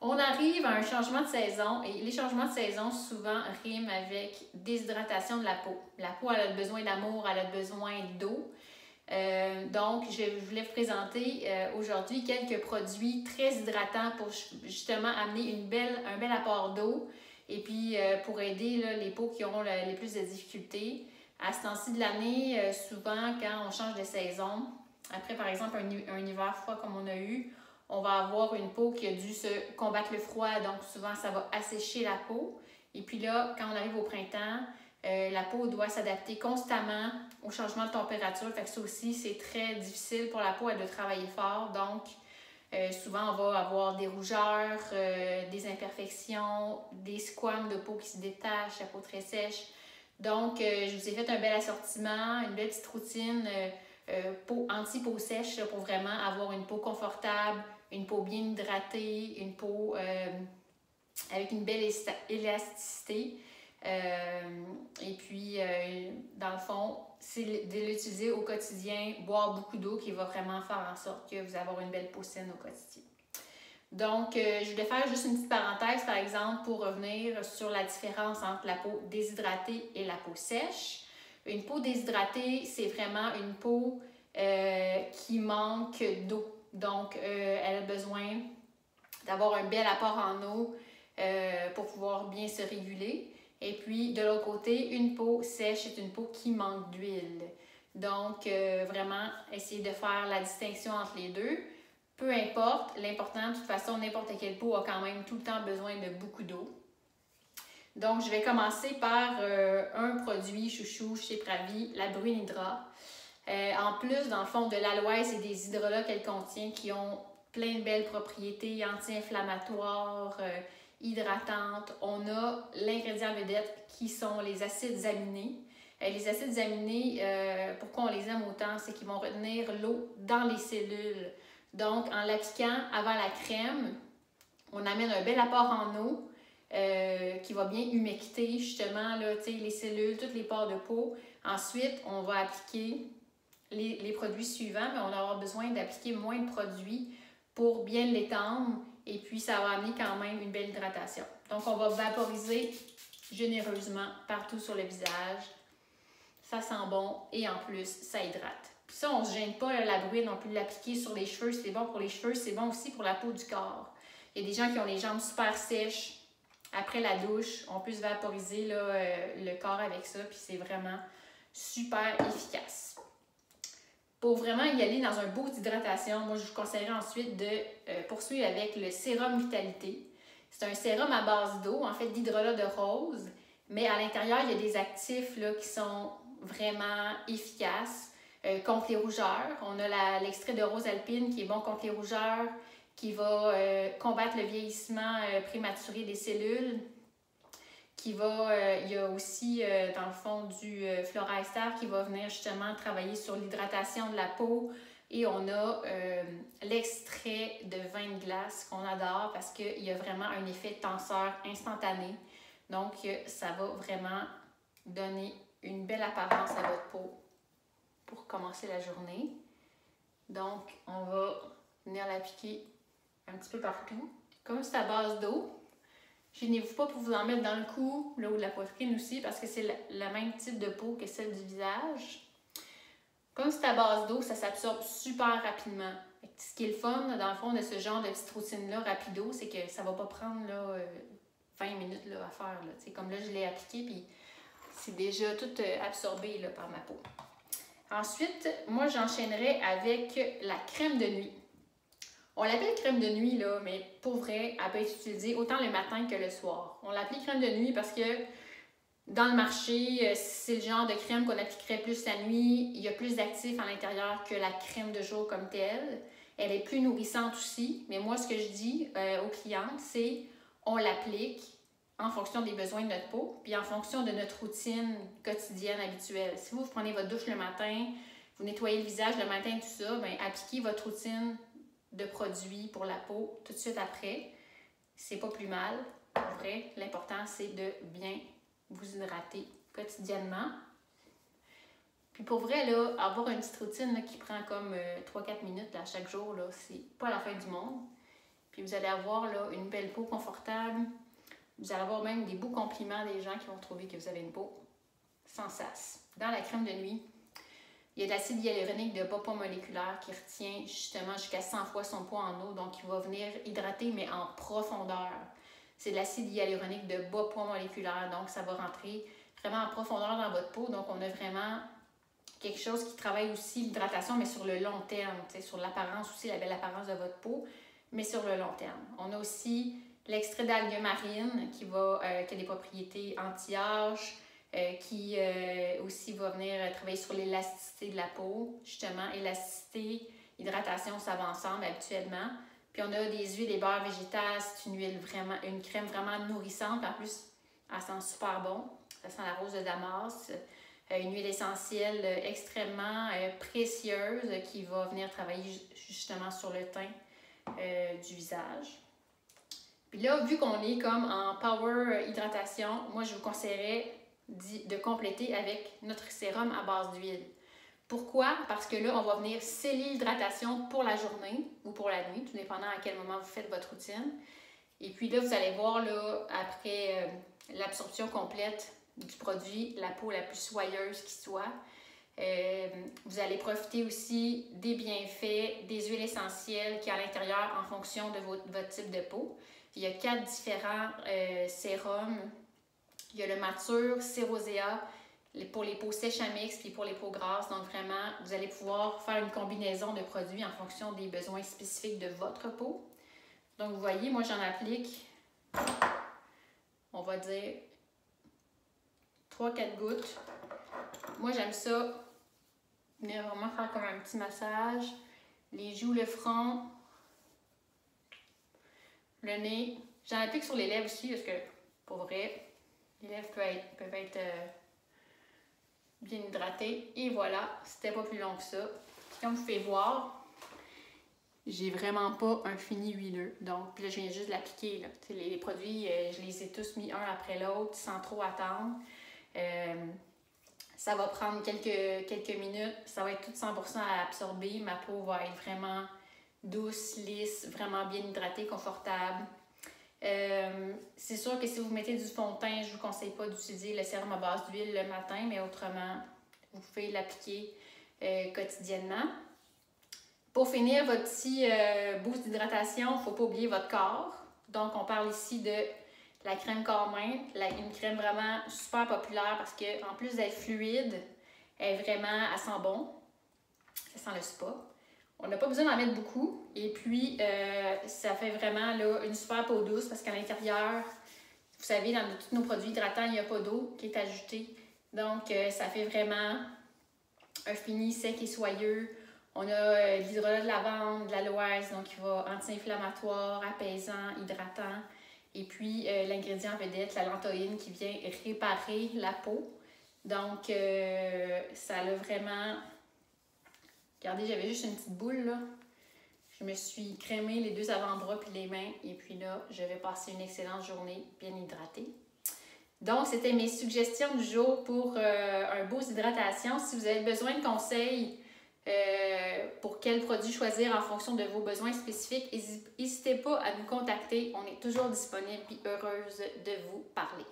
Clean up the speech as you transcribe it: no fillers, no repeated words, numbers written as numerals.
On arrive à un changement de saison et les changements de saison souvent riment avec déshydratation de la peau. La peau elle a besoin d'amour, elle a besoin d'eau. Donc, je voulais vous présenter aujourd'hui quelques produits très hydratants pour justement amener un bel apport d'eau et puis pour aider là, les peaux qui ont les plus de difficultés. À ce temps-ci de l'année, souvent quand on change de saison, après par exemple un hiver froid comme on a eu, on va avoir une peau qui a dû se combattre le froid, donc souvent ça va assécher la peau. Et puis là, quand on arrive au printemps, la peau doit s'adapter constamment au changement de température. Fait que ça aussi, c'est très difficile pour la peau, elle doit travailler fort. Donc, souvent, on va avoir des rougeurs, des imperfections, des squames de peau qui se détachent, la peau très sèche. Donc, je vous ai fait un bel assortiment, une belle petite routine anti-peau sèche là, pour vraiment avoir une peau confortable, une peau bien hydratée, une peau avec une belle élasticité. Et puis, dans le fond, c'est de l'utiliser au quotidien, boire beaucoup d'eau qui va vraiment faire en sorte que vous allez avoir une belle peau saine au quotidien. Donc, je voulais faire juste une petite parenthèse, par exemple, pour revenir sur la différence entre la peau déshydratée et la peau sèche. Une peau déshydratée, c'est vraiment une peau qui manque d'eau. Donc, elle a besoin d'avoir un bel apport en eau pour pouvoir bien se réguler. Et puis, de l'autre côté, une peau sèche est une peau qui manque d'huile. Donc, vraiment, essayer de faire la distinction entre les deux. Peu importe, l'important, de toute façon, n'importe quelle peau a quand même tout le temps besoin de beaucoup d'eau. Donc, je vais commencer par un produit chouchou chez Pravi, la Bruine Hydra. En plus, dans le fond, de l'aloès et des hydrolats qu'elle contient qui ont plein de belles propriétés anti-inflammatoires, hydratantes. On a l'ingrédient vedette qui sont les acides aminés. Les acides aminés, pourquoi on les aime autant? C'est qu'ils vont retenir l'eau dans les cellules. Donc, en l'appliquant avant la crème, on amène un bel apport en eau qui va bien humecter justement là, les cellules, toutes les pores de peau. Ensuite, on va appliquer les produits suivants, mais on va avoir besoin d'appliquer moins de produits pour bien l'étendre et puis ça va amener quand même une belle hydratation. Donc, on va vaporiser généreusement partout sur le visage. Ça sent bon et en plus, ça hydrate. Puis ça, on ne se gêne pas, la bruine, on peut l'appliquer sur les cheveux, c'est bon pour les cheveux, c'est bon aussi pour la peau du corps. Il y a des gens qui ont les jambes super sèches. Après la douche, on peut se vaporiser là, le corps avec ça, puis c'est vraiment super efficace. Pour vraiment y aller dans un beau d'hydratation, moi je vous conseillerais ensuite de poursuivre avec le sérum Vitalité. C'est un sérum à base d'eau, en fait d'hydrolat de rose, mais à l'intérieur il y a des actifs là, qui sont vraiment efficaces contre les rougeurs. On a l'extrait de rose alpine qui est bon contre les rougeurs, qui va combattre le vieillissement prématuré des cellules. Il y a aussi, dans le fond, du Flora Ester qui va venir justement travailler sur l'hydratation de la peau. Et on a l'extrait de vin de glace qu'on adore parce qu'il y a vraiment un effet tenseur instantané. Donc, ça va vraiment donner une belle apparence à votre peau pour commencer la journée. Donc, on va venir l'appliquer un petit peu partout. Comme c'est à base d'eau, gênez-vous pas pour vous en mettre dans le cou, là, ou de la poitrine aussi, parce que c'est le même type de peau que celle du visage. Comme c'est à base d'eau, ça s'absorbe super rapidement. Ce qui est le fun, dans le fond, de ce genre de petite routine-là, rapido, c'est que ça va pas prendre là, 20 minutes là, à faire. Là. Comme là, je l'ai appliqué, puis c'est déjà tout absorbé là, par ma peau. Ensuite, moi, j'enchaînerai avec la crème de nuit. On l'appelle crème de nuit, là, mais pour vrai, elle peut être utilisée autant le matin que le soir. On l'appelle crème de nuit parce que dans le marché, c'est le genre de crème qu'on appliquerait plus la nuit. Il y a plus d'actifs à l'intérieur que la crème de jour comme telle. Elle est plus nourrissante aussi. Mais moi, ce que je dis aux clientes, c'est on l'applique en fonction des besoins de notre peau puis en fonction de notre routine quotidienne habituelle. Si vous prenez votre douche le matin, vous nettoyez le visage le matin, tout ça, bien, appliquez votre routine de produits pour la peau tout de suite après. C'est pas plus mal. En vrai, l'important, c'est de bien vous hydrater quotidiennement. Puis pour vrai, là, avoir une petite routine là, qui prend comme 3-4 minutes là, chaque jour, là, c'est pas la fin du monde. Puis vous allez avoir là, une belle peau confortable. Vous allez avoir même des beaux compliments des gens qui vont trouver que vous avez une peau sans sas. Dans la crème de nuit, il y a de l'acide hyaluronique de bas poids moléculaire qui retient justement jusqu'à 100 fois son poids en eau, donc il va venir hydrater, mais en profondeur. C'est de l'acide hyaluronique de bas poids moléculaire, donc ça va rentrer vraiment en profondeur dans votre peau. Donc on a vraiment quelque chose qui travaille aussi l'hydratation, mais sur le long terme, sur l'apparence aussi, la belle apparence de votre peau, mais sur le long terme. On a aussi l'extrait d'algues marines qui a des propriétés anti-âge, qui aussi va venir travailler sur l'élasticité de la peau. Justement, élasticité, hydratation, ça va ensemble habituellement. Puis on a des huiles et beurres végétales, c'est une crème vraiment nourrissante. En plus, elle sent super bon. Ça sent la rose de Damas. Une huile essentielle extrêmement précieuse qui va venir travailler justement sur le teint du visage. Puis là, vu qu'on est comme en power hydratation, moi je vous conseillerais de compléter avec notre sérum à base d'huile. Pourquoi? Parce que là, on va venir sceller l'hydratation pour la journée ou pour la nuit, tout dépendant à quel moment vous faites votre routine. Et puis là, vous allez voir, là, après l'absorption complète du produit, la peau la plus soyeuse qui soit. Vous allez profiter aussi des bienfaits des huiles essentielles qui sont à l'intérieur en fonction de votre type de peau. Il y a 4 différents sérums. Il y a le Mature, Cérosea, pour les peaux sèches à mix puis pour les peaux grasses. Donc vraiment, vous allez pouvoir faire une combinaison de produits en fonction des besoins spécifiques de votre peau. Donc vous voyez, moi j'en applique, on va dire 3-4 gouttes. Moi j'aime ça, venir vraiment faire comme un petit massage. Les joues, le front, le nez. J'en applique sur les lèvres aussi parce que, pour vrai, les lèvres peuvent être bien hydratées. Et voilà, c'était pas plus long que ça. Puis comme vous pouvez voir, j'ai vraiment pas un fini huileux. Donc, puis là, je viens juste de l'appliquer. Les produits, je les ai tous mis un après l'autre sans trop attendre. Ça va prendre quelques minutes. Ça va être tout 100% à absorber. Ma peau va être vraiment douce, lisse, vraiment bien hydratée, confortable. C'est sûr que si vous mettez du fond de teint, je ne vous conseille pas d'utiliser le sérum à base d'huile le matin, mais autrement, vous pouvez l'appliquer quotidiennement. Pour finir votre petit boost d'hydratation, il ne faut pas oublier votre corps. Donc, on parle ici de la crème corps-main, une crème vraiment super populaire parce qu'en plus d'être fluide, elle sent bon. Ça sent le spa. On n'a pas besoin d'en mettre beaucoup. Et puis, ça fait vraiment là, une super peau douce parce qu'à l'intérieur, vous savez, dans tous nos produits hydratants, il n'y a pas d'eau qui est ajoutée. Donc, ça fait vraiment un fini sec et soyeux. On a l'hydrolat de lavande, de l'aloès, donc qui va anti-inflammatoire, apaisant, hydratant. Et puis, l'ingrédient vedette, la lantoïne, qui vient réparer la peau. Donc, ça a vraiment... Regardez, j'avais juste une petite boule, là. Je me suis crémé les 2 avant-bras puis les mains. Et puis là, je vais passer une excellente journée bien hydratée. Donc, c'était mes suggestions du jour pour un boost d'hydratation. Si vous avez besoin de conseils pour quel produit choisir en fonction de vos besoins spécifiques, n'hésitez pas à nous contacter. On est toujours disponible et heureuse de vous parler.